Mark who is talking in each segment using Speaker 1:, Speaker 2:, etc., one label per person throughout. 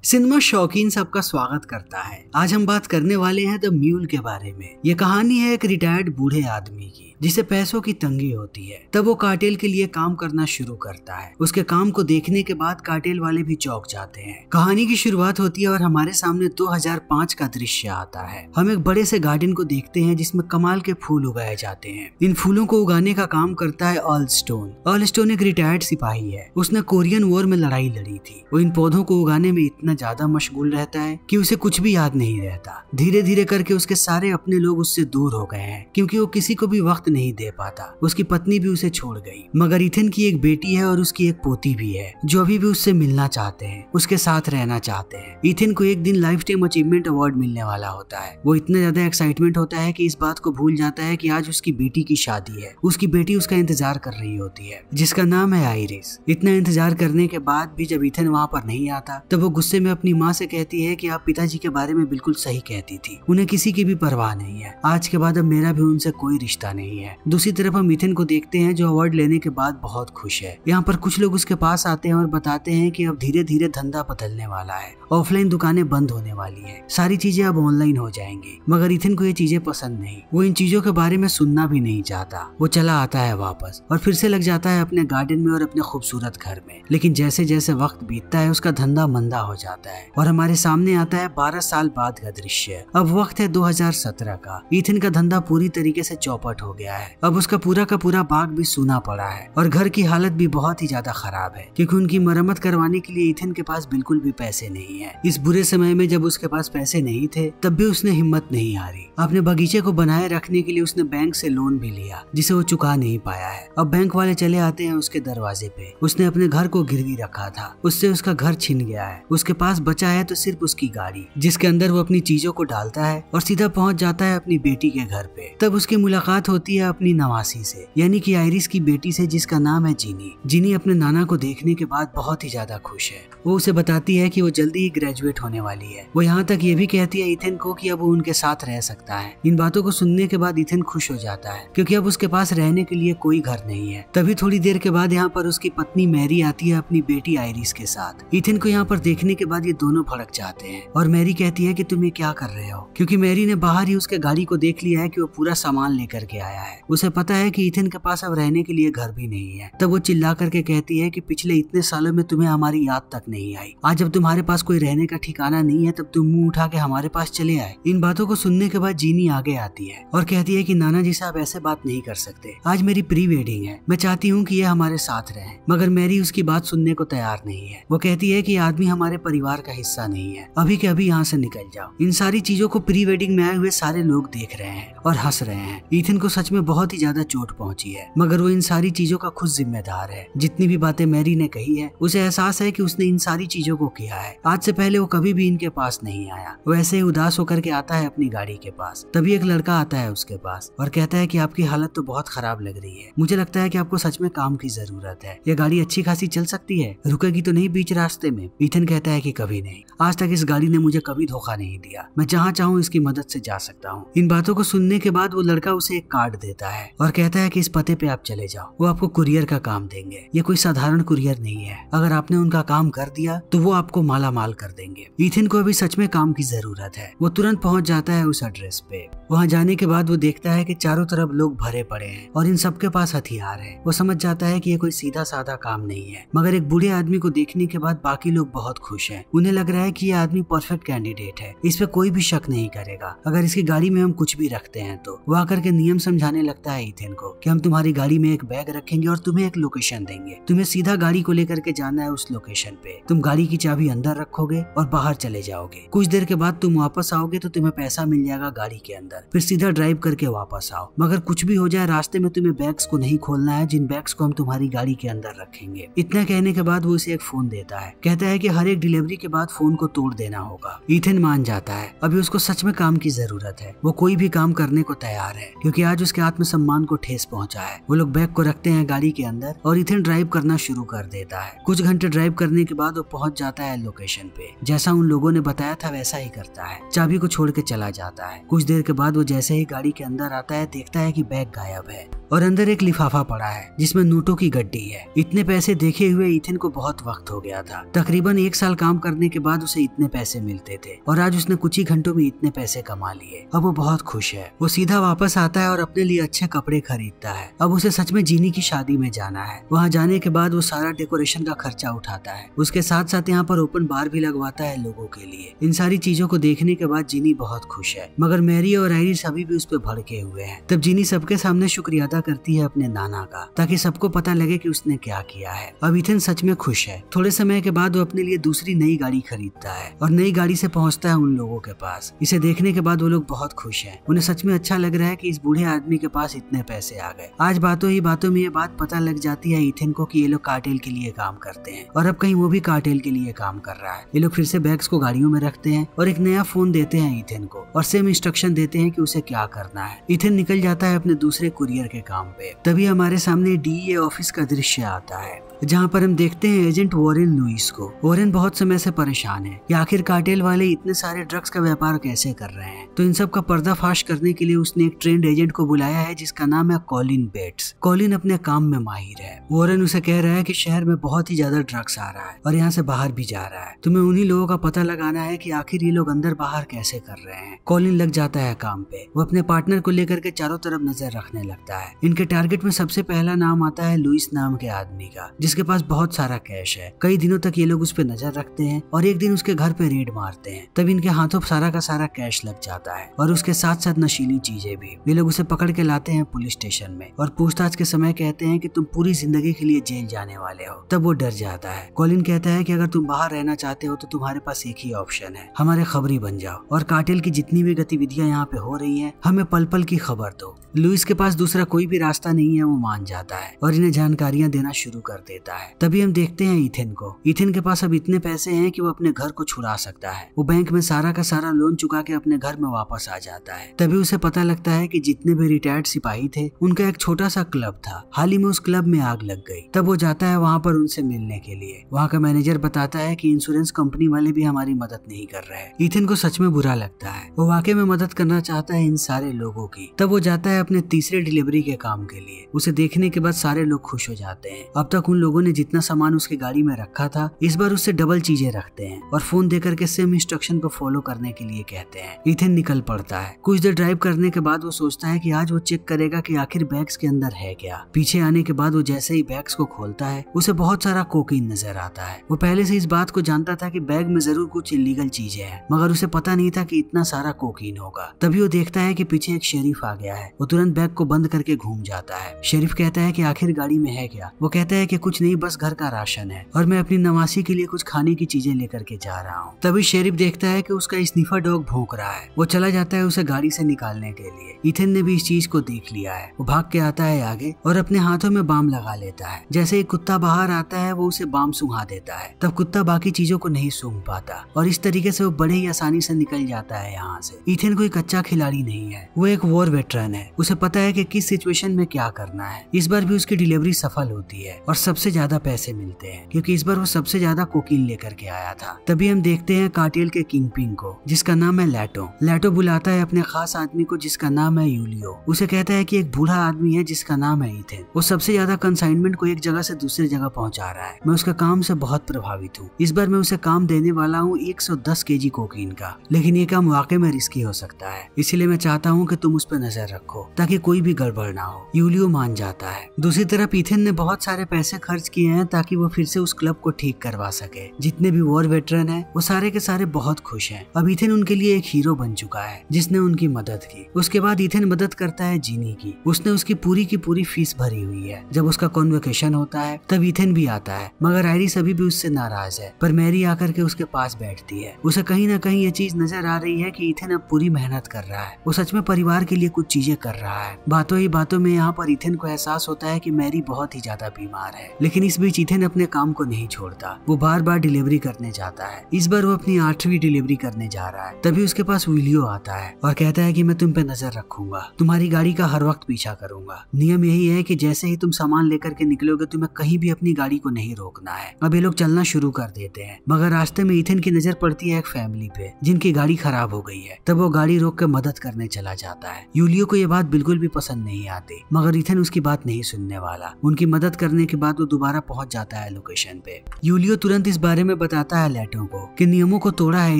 Speaker 1: Cinema शौकीन सबका स्वागत करता है। आज हम बात करने वाले हैं द म्यूल के बारे में। ये कहानी है एक रिटायर्ड बूढ़े आदमी की जिसे पैसों की तंगी होती है। तब वो कार्टेल के लिए काम करना शुरू करता है। उसके काम को देखने के बाद कार्टेल वाले भी चौंक जाते हैं। कहानी की शुरुआत होती है और हमारे सामने 2005 का दृश्य आता है। हम एक बड़े से गार्डन को देखते हैं जिसमें कमाल के फूल उगाए जाते हैं। इन फूलों को उगाने का काम करता है ऑल स्टोन। ऑल स्टोन एक रिटायर्ड सिपाही है। उसने कोरियन वॉर में लड़ाई लड़ी थी। वो इन पौधों को उगाने में इतना ज्यादा मशगूल रहता है कि उसे कुछ भी याद नहीं रहता। धीरे धीरे करके उसके सारे अपने लोग उससे दूर हो गए हैं क्योंकि वो किसी को भी वक्त नहीं दे पाता। उसकी पत्नी भी उसे छोड़ गई। मगर इथन की एक बेटी है और उसकी एक पोती भी है जो अभी भी उससे मिलना चाहते हैं, उसके साथ रहना चाहते हैं। इथन को एक दिन लाइफ टाइम अचीवमेंट अवार्ड मिलने वाला होता है। वो इतना ज्यादा एक्साइटमेंट होता है कि इस बात को भूल जाता है कि आज उसकी बेटी की शादी है। उसकी बेटी उसका इंतजार कर रही होती है जिसका नाम है आइरिस। इतना इंतजार करने के बाद भी जब इथन वहाँ पर नहीं आता तब वो गुस्से में अपनी माँ से कहती है कि आप पिताजी के बारे में बिल्कुल सही कहती थी, उन्हें किसी की भी परवाह नहीं है। आज के बाद अब मेरा भी उनसे कोई रिश्ता नहीं है। दूसरी तरफ हम इथन को देखते हैं जो अवार्ड लेने के बाद बहुत खुश है। यहाँ पर कुछ लोग उसके पास आते हैं और बताते हैं कि अब धीरे धीरे धंधा बदलने वाला है, ऑफलाइन दुकानें बंद होने वाली है, सारी चीजें अब ऑनलाइन हो जाएंगी। मगर इथन को ये चीजें पसंद नहीं, वो इन चीजों के बारे में सुनना भी नहीं चाहता। वो चला आता है वापस और फिर से लग जाता है अपने गार्डन में और अपने खूबसूरत घर में। लेकिन जैसे जैसे वक्त बीतता है उसका धंधा मंदा हो जाता है और हमारे सामने आता है 12 साल बाद का दृश्य। अब वक्त है 2017 का। इथन का धंधा पूरी तरीके से चौपट हो गया है। अब उसका पूरा का पूरा बाग भी सूना पड़ा है और घर की हालत भी बहुत ही ज्यादा खराब है क्योंकि उनकी मरम्मत करवाने के लिए इथन के पास बिल्कुल भी पैसे नहीं है। इस बुरे समय में जब उसके पास पैसे नहीं थे तब भी उसने हिम्मत नहीं हारी। अपने बगीचे को बनाए रखने के लिए उसने बैंक से लोन भी लिया जिसे वो चुका नहीं पाया है। अब बैंक वाले चले आते हैं उसके दरवाजे पे। उसने अपने घर को गिरवी रखा था, उससे उसका घर छिन गया है। उसके पास बचा है तो सिर्फ उसकी गाड़ी जिसके अंदर वो अपनी चीजों को डालता है और सीधा पहुंच जाता है अपनी बेटी के घर पे। तब उसकी मुलाकात होती है अपनी नवासी से, यानी कि आइरिस की बेटी से जिसका नाम है जीनी। जीनी अपने नाना को देखने के बाद बहुत ही ज्यादा खुश है। वो उसे बताती है कि वो जल्दी ही ग्रेजुएट होने वाली है। वो यहाँ तक ये भी कहती है इथन को कि अब वो उनके साथ रह सकता है। इन बातों को सुनने के बाद इथन खुश हो जाता है क्योंकि अब उसके पास रहने के लिए कोई घर नहीं है। तभी थोड़ी देर के बाद यहाँ पर उसकी पत्नी मैरी आती है अपनी बेटी आइरिस के साथ। इथन को यहाँ पर देखने के बाद ये दोनों भड़क जाते हैं और मैरी कहती है कि तुम ये क्या कर रहे हो, क्योंकि मैरी ने बाहर ही उसके गाड़ी को देख लिया है कि वो पूरा सामान लेकर के आया है। उसे पता है कि इथन के पास अब रहने के लिए घर भी नहीं है। तब वो चिल्ला करके कहती है कि पिछले इतने सालों में तुम्हें हमारी याद तक नहीं आई। आज जब तुम्हारे पास कोई रहने का ठिकाना नहीं है तब तुम मुंह उठा के हमारे पास चले आए। इन बातों को सुनने के बाद जीनी आगे आती है और कहती है कि नाना जी से आप ऐसे बात नहीं कर सकते। आज मेरी प्री वेडिंग है, मैं चाहती हूँ कि ये हमारे साथ रहे। मगर मैरी उसकी बात सुनने को तैयार नहीं है। वो कहती है कि आदमी हमारे परिवार का हिस्सा नहीं है, अभी के अभी यहाँ से निकल जाओ। इन सारी चीजों को प्री वेडिंग में आए हुए सारे लोग देख रहे हैं और हंस रहे हैं। इथन को सच में बहुत ही ज्यादा चोट पहुंची है मगर वो इन सारी चीजों का खुद जिम्मेदार है। जितनी भी बातें मैरी ने कही है उसे एहसास है कि उसने इन सारी चीजों को किया है। आज से पहले वो कभी भी इनके पास नहीं आया। वो ऐसे ही उदास होकर के आता है अपनी गाड़ी के पास। तभी एक लड़का आता है उसके पास और कहता है कि आपकी हालत तो बहुत खराब लग रही है, मुझे लगता है कि आपको सच में काम की जरूरत है। ये गाड़ी अच्छी खासी चल सकती है, रुकेगी तो नहीं बीच रास्ते में। इथन कहता है कि कभी नहीं, आज तक इस गाड़ी ने मुझे कभी धोखा नहीं दिया, मैं जहाँ चाहूँ इसकी मदद से जा सकता हूँ। इन बातों को सुनने के बाद वो लड़का उसे एक कार्ड देता है और कहता है कि इस पते पे आप चले जाओ, वो आपको कुरियर का काम देंगे। ये कोई साधारण कुरियर नहीं है, अगर आपने उनका काम कर दिया तो वो आपको माला माल कर देंगे। इथन को अभी सच में काम की जरूरत है। वो तुरंत पहुंच जाता है उस एड्रेस पे। वहाँ जाने के बाद वो देखता है कि चारों तरफ लोग भरे पड़े हैं और इन सबके पास हथियार है। वो समझ जाता है कि ये कोई सीधा साधा काम नहीं है। मगर एक बूढ़े आदमी को देखने के बाद बाकी लोग बहुत खुश हैं। उन्हें लग रहा है कि ये आदमी परफेक्ट कैंडिडेट है, इस पे कोई भी शक नहीं करेगा अगर इसकी गाड़ी में हम कुछ भी रखते हैं तो। वो आकर के नियम समझाने लगता है इथन को कि हम तुम्हारी गाड़ी में एक बैग रखेंगे और तुम्हें एक लोकेशन देंगे। तुम्हें सीधा गाड़ी को लेकर के जाना है उस लोकेशन पे। तुम गाड़ी की चाबी अंदर रखोगे और बाहर चले जाओगे। कुछ देर के बाद तुम वापस आओगे तो तुम्हें पैसा मिल जाएगा गाड़ी के अंदर। फिर सीधा ड्राइव करके वापस आओ। मगर कुछ भी हो जाए रास्ते में तुम्हें बैग्स को नहीं खोलना है, जिन बैग्स को हम तुम्हारी गाड़ी के अंदर रखेंगे। इतना कहने के बाद वो उसे एक फोन देता है। कहता है कि हर एक डिलीवरी के बाद फोन को तोड़ देना होगा। इथन मान जाता है। अभी उसको सच में काम की जरूरत है। वो कोई भी काम करने को तैयार है क्योंकि आज उसके आत्मसम्मान को ठेस पहुंचा है। वो लोग बैग को रखते हैं गाड़ी के अंदर और इथन ड्राइव करना शुरू कर देता है। कुछ घंटे ड्राइव करने के बाद वो पहुंच जाता है लोकेशन पे। जैसा उन लोगों ने बताया था वैसा ही करता है। चाबी को छोड़ के चला जाता है। कुछ देर के बाद वो जैसे ही गाड़ी के अंदर आता है देखता है कि बैग गायब है और अंदर एक लिफाफा पड़ा है जिसमें नोटों की गड्डी है। इतने पैसे देखे हुए इथन को बहुत वक्त हो गया था। तकरीबन 1 साल काम काम करने के बाद उसे इतने पैसे मिलते थे और आज उसने कुछ ही घंटों में इतने पैसे कमा लिए। अब वो बहुत खुश है। वो सीधा वापस आता है और अपने लिए अच्छे कपड़े खरीदता है। अब उसे सच में जीनी की शादी में जाना है। वहाँ जाने के बाद वो सारा डेकोरेशन का खर्चा उठाता है। उसके साथ साथ यहाँ पर ओपन बार भी लगवाता है लोगों के लिए। इन सारी चीजों को देखने के बाद जीनी बहुत खुश है, मगर मैरी और आयरिस अभी भी उस पर भड़के हुए हैं। तब जीनी सबके सामने शुक्रिया अदा करती है अपने नाना का, ताकि सबको पता लगे कि उसने क्या किया है। अब इथन सच में खुश है। थोड़े समय के बाद वो अपने लिए दूसरी नई गाड़ी खरीदता है और नई गाड़ी से पहुंचता है उन लोगों के पास। इसे देखने के बाद वो लोग बहुत खुश हैं। उन्हें सच में अच्छा लग रहा है कि इस बूढ़े आदमी के पास इतने पैसे आ गए। आज बातों ही बातों में ये बात पता लग जाती है इथन को कि ये लोग कार्टेल के लिए काम करते हैं और अब कहीं वो भी कार्टेल के लिए काम कर रहा है। ये लोग फिर से बैग्स को गाड़ियों में रखते हैं और एक नया फोन देते हैं इथन को और सेम इंस्ट्रक्शन देते हैं कि उसे क्या करना है। इथन निकल जाता है अपने दूसरे कुरियर के काम पे। तभी हमारे सामने डीईए ऑफिस का दृश्य आता है, जहाँ पर हम देखते हैं एजेंट वॉरेन लुइस को। वॉरेन बहुत समय से परेशान है कि आखिर कार्टेल वाले इतने सारे ड्रग्स का व्यापार कैसे कर रहे हैं। तो इन सब का पर्दाफाश करने के लिए उसने एक ट्रेंड एजेंट को बुलाया है जिसका नाम है कॉलिन बेट्स। कॉलिन अपने काम में माहिर है। वॉरेन उसे कह रहा है कि शहर में बहुत ही ज्यादा ड्रग्स आ रहा है और यहाँ से बाहर भी जा रहा है। तुम्हें उन्हीं लोगों का पता लगाना है कि आखिर ये लोग अंदर बाहर कैसे कर रहे हैं। कॉलिन लग जाता है काम पे। वो अपने पार्टनर को लेकर के चारों तरफ नजर रखने लगता है। इनके टारगेट में सबसे पहला नाम आता है लुइस नाम के आदमी का, जिसके पास बहुत सारा कैश है। कई दिनों तक ये लोग उस पे नजर रखते हैं और एक दिन उसके घर पे रेड मारते हैं। तब इनके हाथों सारा का सारा कैश लग जाता है और उसके साथ साथ नशीली चीजें भी। ये लोग उसे पकड़ के लाते हैं पुलिस स्टेशन में और पूछताछ के समय कहते हैं कि तुम पूरी जिंदगी के लिए जेल जाने वाले हो। तब वो डर जाता है। कॉलिन कहता है कि अगर तुम बाहर रहना चाहते हो तो तुम्हारे पास एक ही ऑप्शन है, हमारे खबरी बन जाओ और कार्टेल की जितनी भी गतिविधियां यहाँ पे हो रही हैं हमें पल पल की खबर दो। लुइस के पास दूसरा कोई भी रास्ता नहीं है। वो मान जाता है और इन्हें जानकारियां देना शुरू कर देता है। तभी हम देखते हैं इथन को। इथन के पास अब इतने पैसे हैं कि वो अपने घर को छुड़ा सकता है। वो बैंक में सारा का सारा लोन चुका के अपने घर में वापस आ जाता है। तभी उसे पता लगता है कि जितने भी रिटायर्ड सिपाही थे उनका एक छोटा सा क्लब था। हाल ही में उस क्लब में आग लग गई। तब वो जाता है वहाँ पर उनसे मिलने के लिए। वहाँ का मैनेजर बताता है कि इंश्योरेंस कंपनी वाले भी हमारी मदद नहीं कर रहे। इथन को सच में बुरा लगता है। वो वाकई में मदद करना चाहता है इन सारे लोगों की। तब वो जाता है अपने तीसरे डिलीवरी के काम के लिए। उसे देखने के बाद सारे लोग खुश हो जाते हैं। अब तक उन लोगों ने जितना सामान उसकी गाड़ी में रखा था इस बार उससे डबल चीजें रखते हैं और फोन देकर के सेम इंस्ट्रक्शन को फॉलो करने के लिए कहते हैं। इथन निकल पड़ता है। कुछ देर ड्राइव करने के बाद वो सोचता है कि आज वो चेक करेगा कि आखिर बैग्स के अंदर है क्या। पीछे आने के बाद वो जैसे ही बैग्स को खोलता है उसे बहुत सारा कोकीन नजर आता है। वो पहले से इस बात को जानता था कि बैग में जरूर कुछ इलीगल चीजें हैं, मगर उसे पता नहीं था कि इतना सारा कोकीन होगा। तभी वो देखता है कि पीछे एक शेरिफ आ गया है। वो तुरंत बैग को बंद करके घूम जाता है। शेरिफ कहता है कि आखिर गाड़ी में है क्या। वो कहता है कि कुछ नहीं, बस घर का राशन है और मैं अपनी नवासी के लिए कुछ खाने की चीजें लेकर के जा रहा हूँ। तभी शेरिफ देखता है कि उसका स्निफर डॉग भौंक रहा है। वो चला जाता है उसे गाड़ी से निकालने के लिए। इथन ने भी इस चीज को देख लिया है। वो भाग के आता है आगे और अपने हाथों में बाम लगा लेता है। जैसे ही कुत्ता बाहर आता है वो उसे बाम सूंघा देता है। तब कुत्ता बाकी चीजों को नहीं सूंघ पाता और इस तरीके से वो बड़े ही आसानी से निकल जाता है यहाँ से। इथन कोई कच्चा खिलाड़ी नहीं है। वो एक वॉर वेटरन है। उसे पता है कि किस सिचुएशन में क्या करना है। इस बार भी उसकी डिलीवरी सफल होती है और सबसे ज्यादा पैसे मिलते हैं क्योंकि इस बार वो सबसे ज्यादा कोकीन लेकर के आया था। तभी हम देखते हैं कार्टेल के किंगपिन को, जिसका नाम है लैटो। लैटो बुलाता है अपने खास आदमी को जिसका नाम है यूलियो। उसे कहता है कि एक बूढ़ा आदमी है जिसका नाम है इथन। वो सबसे ज्यादा कंसाइनमेंट को एक जगह से दूसरी जगह पहुंचा रहा है। मैं उसके काम से बहुत प्रभावित हूँ। इस बार मैं उसे काम देने वाला हूँ 110 केजी कोकीन का, लेकिन ये काम वाकई में रिस्की हो सकता है। इसीलिए मैं चाहता हूँ कि तुम उस पर नजर रखो ताकि कोई भी गड़बड़ ना हो। यूलियो मान जाता है। दूसरी तरफ इथन ने बहुत सारे पैसे खर्च किए हैं ताकि वो फिर से उस क्लब को ठीक करवा सके। जितने भी वॉर वेटरन हैं वो सारे के सारे बहुत खुश हैं। अब इथन उनके लिए एक हीरो बन चुका है जिसने उनकी मदद की। उसके बाद इथन मदद करता है जीनी की। उसने उसकी पूरी फीस भरी हुई है। जब उसका कॉन्वोकेशन होता है तब इथन भी आता है, मगर आयरिस अभी भी उससे नाराज है। पर मैरी आकर के उसके पास बैठती है। उसे कहीं ना कहीं ये चीज नजर आ रही है कि इथन अब पूरी मेहनत कर रहा है। वो सच में परिवार के लिए कुछ चीजें कर रहा है। बातों ही बातों में यहाँ पर इथन को एहसास होता है कि मैरी बहुत ही ज्यादा बीमार है। लेकिन इस बीच इथन अपने काम को नहीं छोड़ता। वो बार बार डिलीवरी करने जाता है। इस बार वो अपनी 8वीं डिलीवरी करने जा रहा है। तभी उसके पास विलियो आता है और कहता है कि मैं तुम पे नजर रखूंगा, तुम्हारी गाड़ी का हर वक्त पीछा करूंगा। नियम यही है कि जैसे ही तुम सामान लेकर के निकलोगे तुम्हें कहीं भी अपनी गाड़ी को नहीं रोकना है। अब ये लोग चलना शुरू कर देते हैं, मगर रास्ते में इथन की नजर पड़ती है एक फैमिली पे जिनकी गाड़ी खराब हो गई है। तब वो गाड़ी रोक कर मदद करने चला जाता है। यूलियो को ये बात बिल्कुल भी पसंद नहीं आती, मगर इथन उसकी बात नहीं सुनने वाला। उनकी मदद करने के बाद वो दोबारा पहुंच जाता है लोकेशन पे। यूलियो तुरंत इस बारे में बताता है लेटो को कि नियमों को तोड़ा है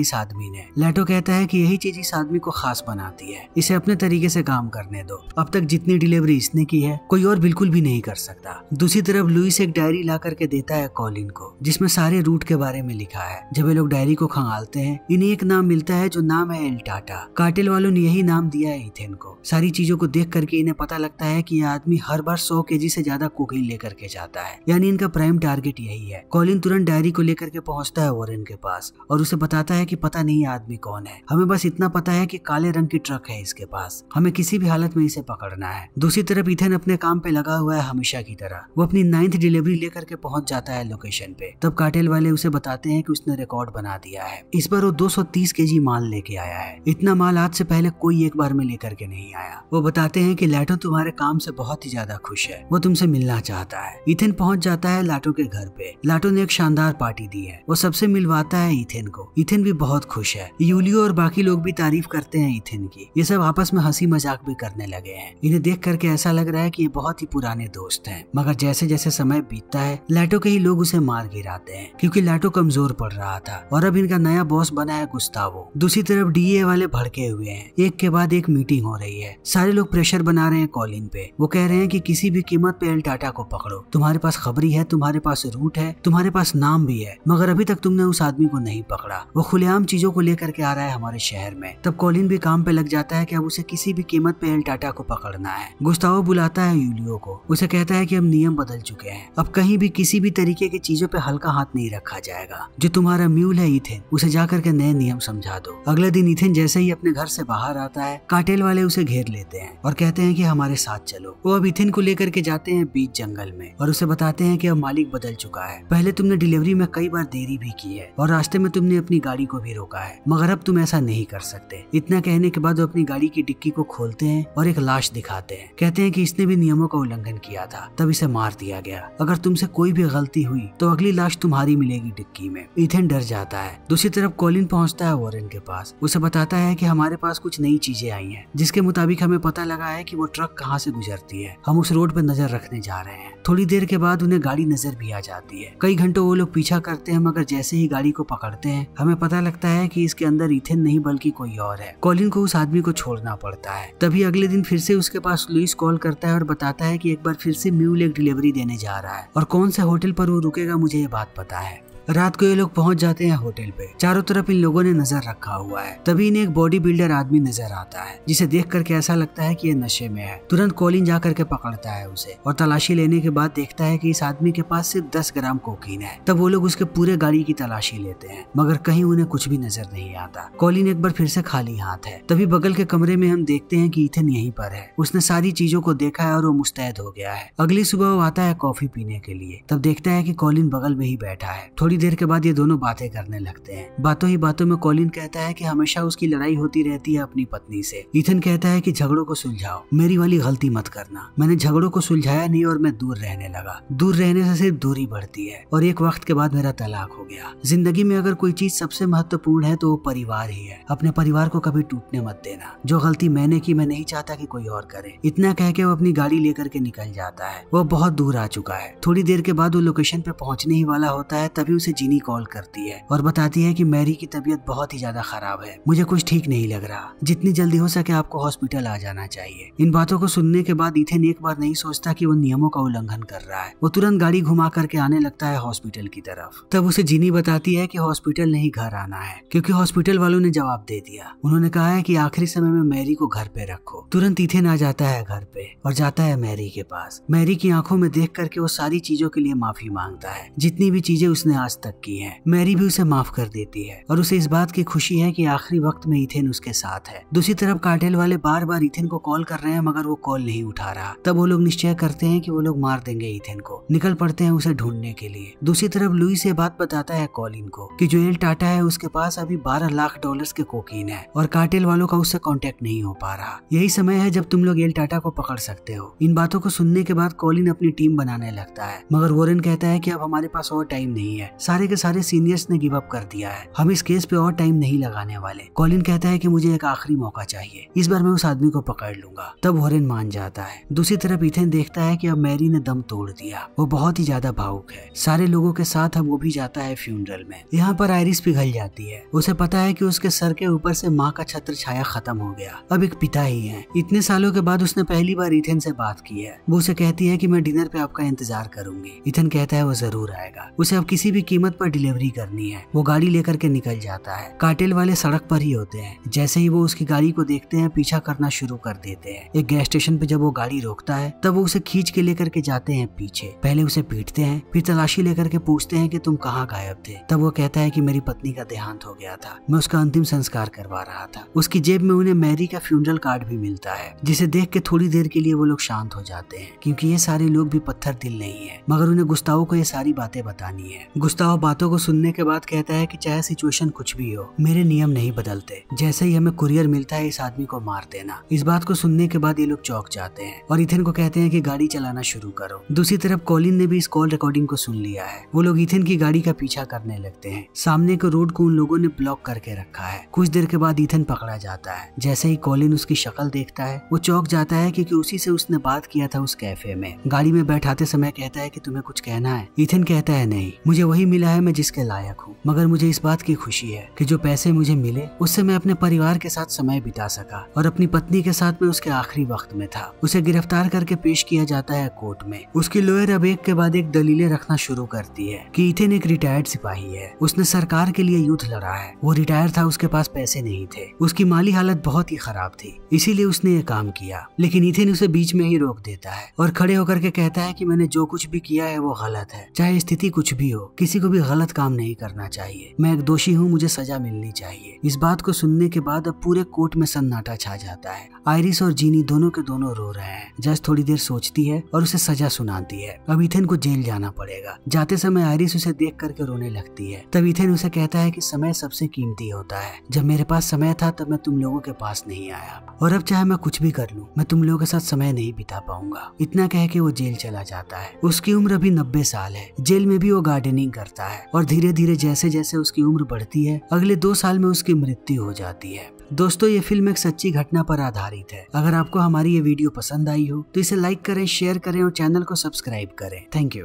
Speaker 1: इस आदमी ने। लेटो कहता है कि यही चीज इस आदमी को खास बनाती है, इसे अपने तरीके से काम करने दो। अब तक जितनी डिलीवरी इसने की है कोई और बिल्कुल भी नहीं कर सकता। दूसरी तरफ लुइस एक डायरी ला करके देता है कॉलिन को, जिसमें सारे रूट के बारे में लिखा है। जब ये लोग डायरी को खंगालते हैं, इन्हें एक नाम मिलता है जो नाम है एल टाटा। कार्टेल वालों ने यही नाम दिया है इथेन को। सारी चीजों को देख करके इन्हें पता लगता है कि यह आदमी हर बार 100 केजी से ज्यादा कोकीन लेकर के जाता है, यानी इनका प्राइम टारगेट यही है। कॉलिन तुरंत डायरी को लेकर के पहुंचता है वॉरेन के पास और उसे बताता है कि पता नहीं आदमी कौन है, हमें बस इतना पता है कि काले रंग की ट्रक है इसके पास, हमें किसी भी हालत में इसे पकड़ना है। दूसरी तरफ इथेन अपने काम पे लगा हुआ है हमेशा की तरह। वो अपनी 9th डिलीवरी लेकर के पहुंच जाता है लोकेशन पे। तब कार्टेल वाले उसे बताते हैं कि उसने रिकॉर्ड बना दिया है। इस बार वो 230 केजी माल लेके आया है। इतना माल आज से पहले कोई एक बार में लेकर के नहीं आया। वो बताते हैं कि लैटो तुम्हारे काम से बहुत ही ज्यादा खुश है, वो तुमसे मिलना चाहता है। इथेन पहुंच जाता है लैटो के घर पे। लैटो ने एक शानदार पार्टी दी है, वो सबसे मिलवाता है इथेन को। इथेन भी बहुत खुश है। यूलियो और बाकी लोग भी तारीफ करते हैं इथेन की। ये सब आपस में हंसी मजाक भी करने लगे हैं। इन्हें देख करके ऐसा लग रहा है कि ये बहुत ही पुराने दोस्त हैं। मगर जैसे जैसे समय बीतता है, लैटो के ही लोग उसे मार गिराते हैं क्योंकि लैटो कमजोर पड़ रहा था और अब इनका नया बॉस बना है गुस्तावो। दूसरी तरफ डीए वाले भड़के हुए हैं। एक के बाद एक मीटिंग हो रही है। सारे लोग प्रेशर बना रहे हैं कॉलिन पे। वो कह रहे हैं कि किसी भी कीमत पे एल टाटा को पकड़ो। तुम्हारे पास खबरी है, तुम्हारे पास रूट है, तुम्हारे पास नाम भी है, मगर अभी तक तुमने उस आदमी को नहीं पकड़ा। वो खुलेआम चीजों को लेकर के आ रहा है हमारे शहर में। तब कॉलिन भी काम पे लग जाता है कि अब उसे किसी भी कीमत पे एल टाटा को पकड़ना है। गुस्तावो बुलाता है यूलियो को। उसे कहता है कि अब नियम बदल चुके हैं, अब कहीं भी किसी भी तरीके की चीजों पे हल्का हाथ नहीं रखा जाएगा। जो तुम्हारा म्यूल है इथेन, उसे जाकर के नए नियम समझा दो। अगले दिन इथेन जैसे ही अपने घर से बाहर आता है, कार्टेल वाले उसे घेर लेते हैं और कहते हैं कि हमारे साथ चलो। वो अब इथेन को लेकर के जाते हैं बीच जंगल में और उसे बताते हैं कि अब मालिक बदल चुका है। पहले तुमने डिलीवरी में कई बार देरी भी की है और रास्ते में तुमने अपनी गाड़ी को भी रोका है, मगर अब तुम ऐसा नहीं कर सकते। इतना कहने के बाद वो अपनी गाड़ी की डिक्की को खोलते हैं और एक लाश दिखाते हैं। कहते हैं कि इसने भी नियमों का उल्लंघन किया था, तब इसे मार दिया गया। अगर तुमसे कोई भी गलती हुई तो अगली लाश तुम्हारी मिलेगी डिक्की में। इथेन डर जाता है। दूसरी तरफ कॉलिन पहुंचता है वॉरेन के पास। उसे बताता है कि हमारे पास कुछ नई चीजें आई हैं, जिसके मुताबिक हमें पता लगा है कि वो ट्रक कहाँ से गुजरती है। हम उस रोड पर नजर रखने जा रहे हैं। थोड़ी देर के बाद उन्हें गाड़ी नजर भी आ जाती है। कई घंटों वो लोग पीछा करते हैं, मगर जैसे ही गाड़ी को पकड़ते हैं, हमें पता लगता है कि इसके अंदर इथेन नहीं बल्कि कोई और है। कॉलिन को उस आदमी को छोड़ना पड़ता है। तभी अगले दिन फिर से उसके पास लुइस कॉल करता है और बताता है कि एक बार फिर से म्यूल एक डिलीवरी देने जा रहा है और कौन से होटल पर वो रुकेगा मुझे ये बात पता है। रात को ये लोग पहुंच जाते हैं होटल पे। चारों तरफ इन लोगों ने नजर रखा हुआ है। तभी इन्हें एक बॉडी बिल्डर आदमी नजर आता है, जिसे देख करके ऐसा लगता है कि ये नशे में है। तुरंत कॉलिन जा करके पकड़ता है उसे और तलाशी लेने के बाद देखता है कि इस आदमी के पास सिर्फ 10 ग्राम कोकीन है। तब वो लोग उसके पूरे गाड़ी की तलाशी लेते हैं, मगर कहीं उन्हें कुछ भी नजर नहीं आता। कॉलिन एक बार फिर से खाली हाथ है। तभी बगल के कमरे में हम देखते हैं कि इथेन यहीं पर है। उसने सारी चीजों को देखा है और वो मुस्तैद हो गया है। अगली सुबह वो आता है कॉफी पीने के लिए। तब देखता है कि कॉलिन बगल में ही बैठा है। थोड़ी देर के बाद ये दोनों बातें करने लगते हैं। बातों ही बातों में कॉलिन कहता है कि हमेशा उसकी लड़ाई होती रहती है अपनी पत्नी से। इथेन कहता है कि झगड़ों को सुलझाओ, मेरी वाली गलती मत करना। मैंने झगड़ों को सुलझाया नहीं और मैं दूर रहने लगा। दूर रहने से सिर्फ दूरी बढ़ती है और एक वक्त के बाद मेरा तलाक हो गया। जिंदगी में अगर कोई चीज सबसे महत्वपूर्ण है तो वो परिवार ही है। अपने परिवार को कभी टूटने मत देना। जो गलती मैंने की मैं नहीं चाहता कि कोई और करे। इतना कह के वो अपनी गाड़ी लेकर के निकल जाता है। वो बहुत दूर आ चुका है। थोड़ी देर के बाद वो लोकेशन पे पहुंचने ही वाला होता है। तभी उसे जीनी कॉल करती है और बताती है कि मैरी की तबीयत बहुत ही ज्यादा खराब है, मुझे कुछ ठीक नहीं लग रहा, जितनी जल्दी हो सके आपको हॉस्पिटल आ जाना चाहिए। इन बातों को सुनने के बाद इथेन एक बार नहीं सोचता कि वो नियमों का उल्लंघन कर रहा है। वो तुरंत गाड़ी घुमा करके आने लगता है हॉस्पिटल की तरफ। तब उसे जीनी बताती है कि हॉस्पिटल नहीं घर आना है, क्योंकि हॉस्पिटल वालों ने जवाब दे दिया। उन्होंने कहा है कि आखिरी समय में मैरी को घर पे रखो। तुरंत इथेन आ जाता है घर पे और जाता है मैरी के पास। मैरी की आंखों में देख करके वो सारी चीजों के लिए माफी मांगता है, जितनी भी चीजें उसने आज तक की है। मैरी भी उसे माफ कर देती है और उसे इस बात की खुशी है कि आखिरी वक्त में इथेन उसके साथ है। दूसरी तरफ कार्टेल वाले बार बार इथेन को कॉल कर रहे हैं, मगर वो कॉल नहीं उठा रहा। तब वो लोग निश्चय करते हैं कि वो लोग मार देंगे इथेन को। निकल पड़ते हैं उसे ढूंढने के लिए। दूसरी तरफ लुइस ये बात बताता है कॉलिन को कि जो एल टाटा है उसके पास अभी $12 लाख के कोकीन है और कार्टेल वालों का उससे कांटेक्ट नहीं हो पा रहा। यही समय है जब तुम लोग एल टाटा को पकड़ सकते हो। इन बातों को सुनने के बाद कॉलिन अपनी टीम बनाने लगता है, मगर वॉरेन कहता है कि अब हमारे पास और टाइम नहीं है, सारे के सारे सीनियर्स ने गिव अप कर दिया है, हम इस केस पे और टाइम नहीं लगाने वाले। कॉलिन कहता है कि मुझे एक आखिरी मौका चाहिए, इस बार मैं उस आदमी को पकड़ लूंगा। तब वॉरेन मान जाता है। दूसरी तरफ इथेन देखता है कि अब मैरी ने दम तोड़ दिया, वो बहुत ही ज्यादा भावुक है। सारे लोगों के साथ अब वो भी जाता है फ्यूनरल में। यहाँ पर आयरिस पिघल जाती है। उसे पता है कि उसके सर के ऊपर से माँ का छत्र छाया खत्म हो गया, अब एक पिता ही है। इतने सालों के बाद उसने पहली बार इथेन से बात की है। वो उसे कहती है कि मैं डिनर पे आपका इंतजार करूंगी। इथेन कहता है वो जरूर आएगा, उसे अब किसी भी कीमत पर डिलीवरी करनी है। वो गाड़ी लेकर के निकल जाता है। कार्टेल वाले सड़क पर ही होते हैं। जैसे ही वो उसकी गाड़ी को देखते हैं पीछा करना शुरू कर देते हैं। एक गैस स्टेशन पे जब वो गाड़ी रोकता है तब वो उसे खींच के लेकर के जाते हैं पीछे। पहले उसे पीटते हैं, फिर तलाशी लेकर के पूछते हैं कि तुम कहाँ गायब थे। तब वो कहता है कि मेरी पत्नी का देहांत हो गया था, मैं उसका अंतिम संस्कार करवा रहा था। उसकी जेब में उन्हें मैरी का फ्यूनरल कार्ड भी मिलता है, जिसे देख के थोड़ी देर के लिए वो लोग शांत हो जाते हैं, क्योंकि ये सारे लोग भी पत्थर दिल नहीं है। मगर उन्हें गुस्तावो को ये सारी बातें बतानी है। गुस्तावो बातों को सुनने के बाद कहता है कि चाहे सिचुएशन कुछ भी हो, मेरे नियम नहीं बदलते। जैसे ही हमें कुरियर मिलता है इस आदमी को मार देना। इस बात को सुनने के बाद ये लोग चौंक जाते हैं और इथेन को कहते हैं कि गाड़ी चलाना शुरू करो। दूसरी तरफ कॉलिन ने भी इस कॉल रिकॉर्डिंग को सुन लिया है। वो लोग इथेन की गाड़ी का पीछा करने लगते हैं। सामने के रोड को उन लोगों ने ब्लॉक करके रखा है। कुछ देर के बाद इथेन पकड़ा जाता है। जैसे ही कॉलिन उसकी शक्ल देखता है वो चौंक जाता है, क्योंकि उसी से उसने बात किया था उस कैफे में। गाड़ी में बैठाते समय कहता है कि तुम्हें कुछ कहना है। इथेन कहता है नहीं, मुझे वही मिला है मैं जिसके लायक हूँ, मगर मुझे इस बात की खुशी है कि जो पैसे मुझे मिले उससे मैं अपने परिवार के साथ समय बिता सका और अपनी पत्नी के साथ में उसके आखिरी वक्त में था। उसे गिरफ्तार करके पेश किया जाता है कोर्ट में। उसकी लॉयर अब एक के बाद एक दलीलें रखना शुरू करती है कि इथेन एक रिटायर्ड सिपाही है, उसने सरकार के लिए युद्ध लड़ा है, वो रिटायर था, उसके पास पैसे नहीं थे, उसकी माली हालत बहुत ही खराब थी, इसीलिए उसने ये काम किया। लेकिन इथेन उसे बीच में ही रोक देता है और खड़े होकर के कहता है कि मैंने जो कुछ भी किया है वो गलत है, चाहे स्थिति कुछ भी हो, किसी को भी गलत काम नहीं करना चाहिए। मैं एक दोषी हूँ, मुझे सजा मिलनी चाहिए। इस बात को सुनने के बाद अब पूरे कोर्ट में सन्नाटा छा जाता है। आयरिस और जीनी दोनों के दोनों रो रहे हैं। जज थोड़ी देर सोचती है और उसे सजा सुनाती है। अब इथेन को जेल जाना पड़ेगा। जाते समय आयरिस उसे देख करके रोने लगती है। तब इथेन उसे कहता है कि समय सबसे कीमती होता है, जब मेरे पास समय था तब मैं तुम लोगों के पास नहीं आया, और अब चाहे मैं कुछ भी कर लूं मैं तुम लोगों के साथ समय नहीं बिता पाऊंगा। इतना कह के वो जेल चला जाता है। उसकी उम्र अभी 90 साल है। जेल में भी वो गार्डनिंग करता है और धीरे धीरे जैसे जैसे उसकी उम्र बढ़ती है अगले 2 साल में उसकी मृत्यु हो जाती है। दोस्तों, ये फिल्म एक सच्ची घटना पर आधारित है। अगर आपको हमारी ये वीडियो पसंद आई हो तो इसे लाइक करें, शेयर करें और चैनल को सब्सक्राइब करें। Thank you.